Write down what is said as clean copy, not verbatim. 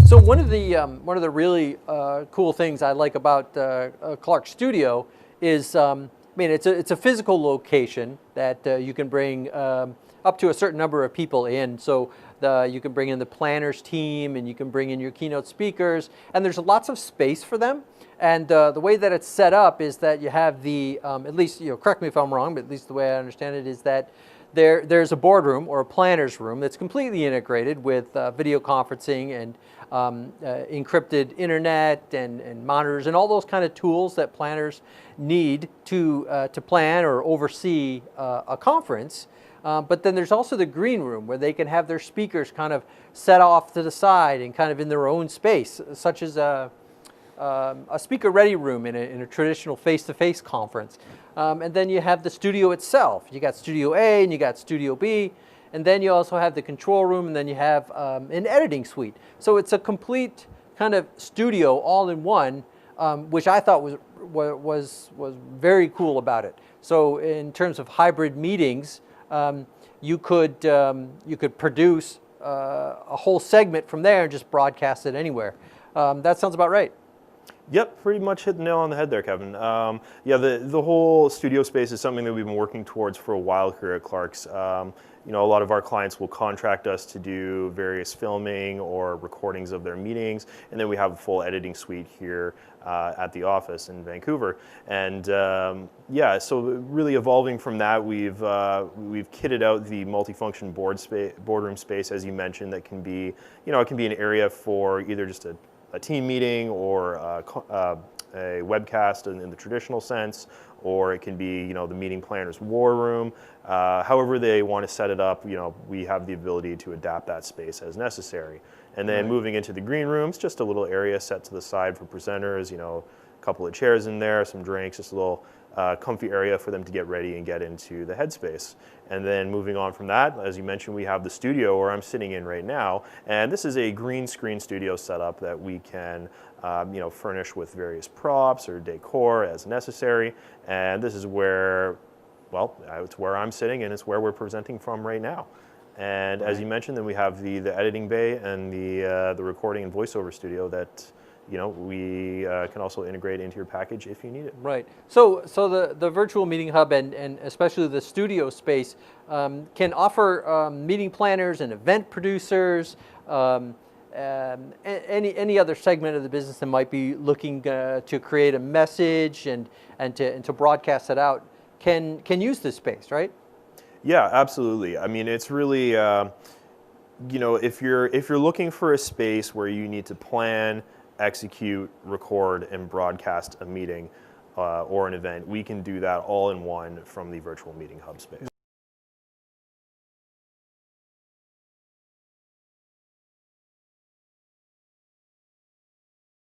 So one of the really cool things I like about Clark Studio is, I mean, it's a physical location that you can bring up to a certain number of people in. So you can bring in the planners team, and you can bring in your keynote speakers, and there's lots of space for them. And the way that it's set up is that you have the, at least, correct me if I'm wrong, but at least the way I understand it is that there's a boardroom or a planner's room that's completely integrated with video conferencing and encrypted internet and monitors and all those kind of tools that planners need to plan or oversee a conference. But then there's also the green room where they can have their speakers kind of set off to the side and kind of in their own space, such as a speaker-ready room in a traditional face-to-face conference. And then you have the studio itself. You got Studio A and you got Studio B, and then you also have the control room, and then you have an editing suite. So it's a complete kind of studio all in one, which I thought was very cool about it. So in terms of hybrid meetings, you could produce a whole segment from there and just broadcast it anywhere. That sounds about right. Yep, pretty much hit the nail on the head there, Kevin. Yeah, the whole studio space is something that we've been working towards for a while here at Clark's. A lot of our clients will contract us to do various filming or recordings of their meetings, and then we have a full editing suite here at the office in Vancouver. And yeah, so really evolving from that, we've kitted out the multifunction boardroom space, as you mentioned, that can be, it can be an area for either just a team meeting or a webcast in the traditional sense, or it can be, the meeting planner's war room. However they want to set it up, we have the ability to adapt that space as necessary. And then moving into the green rooms, just a little area set to the side for presenters, a couple of chairs in there, some drinks, just a little comfy area for them to get ready and get into the headspace. And then moving on from that, as you mentioned, we have the studio where I'm sitting in right now, and this is a green screen studio setup that we can furnish with various props or decor as necessary. And this is where, it's where I'm sitting, and it's where we're presenting from right now. And as you mentioned, then we have the editing bay and the recording and voiceover studio that we can also integrate into your package if you need it. Right. So the virtual meeting hub and especially the studio space can offer meeting planners and event producers, any other segment of the business that might be looking to create a message and to broadcast it out can use this space, right? Yeah, absolutely. I mean, it's really if you're looking for a space where you need to plan, execute, record, and broadcast a meeting or an event, we can do that all in one from the virtual meeting hub space.